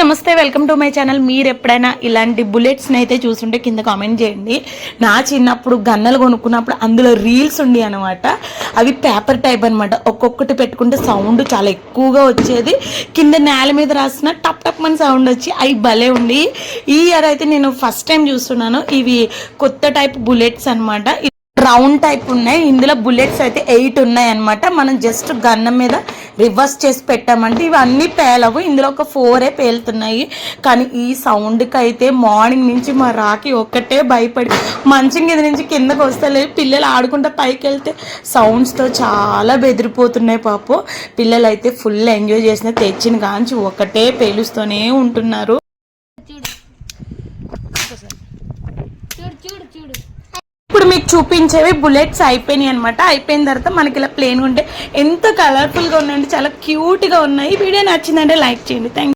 నమస్తే welcome to my channel. మీరు ఎప్పుడైనా ఇలాంటి బుల్లెట్స్ని అయితే చూస్తుంటే కింద కామెంట్ చేయండి. నా చిన్నప్పుడు గన్నలు కొనుక్కున్నప్పుడు అందులో రీల్స్ ఉండి అనమాట. అవి పేపర్ టైప్ అనమాట. ఒక్కొక్కటి పెట్టుకుంటే సౌండ్ చాలా ఎక్కువగా వచ్చేది. కింద నేల మీద రాసిన టప్ టప్ అని సౌండ్ వచ్చి అవి భలే ఉండి. ఈ ఇయర్ అయితే నేను ఫస్ట్ టైం చూస్తున్నాను. ఇవి కొత్త టైప్ బుల్లెట్స్ అనమాట. రౌండ్ టైప్ ఉన్నాయి. ఇందులో బుల్లెట్స్ అయితే 8 ఉన్నాయి అనమాట. మనం జస్ట్ గన్నం మీద రివర్స్ చేసి పెట్టామంటే ఇవన్నీ పేలవు. ఇందులో ఒక 4 పేలుతున్నాయి. కానీ ఈ సౌండ్కి అయితే మార్నింగ్ నుంచి మా రాకి ఒక్కటే భయపడి మంచం కింద నుంచి కిందకు వస్తలేదు. పిల్లలు ఆడుకుంటే పైకి వెళ్తే సౌండ్స్తో చాలా బెదిరిపోతున్నాయి. పాపం పిల్లలు అయితే ఫుల్ ఎంజాయ్ చేసిన తెచ్చిన కాంచి ఒకటే పేలుస్తూనే ఉంటున్నారు. ఇప్పుడు మీకు చూపించేవి బుల్లెట్స్ అయిపోయినాయి అనమాట. అయిపోయిన తర్వాత మనకి ఇలా ప్లేన్ ఉంటే ఎంత కలర్ఫుల్గా ఉన్నాయంటే చాలా క్యూట్గా ఉన్నాయి. వీడియో నచ్చిందంటే లైక్ చేయండి. థ్యాంక్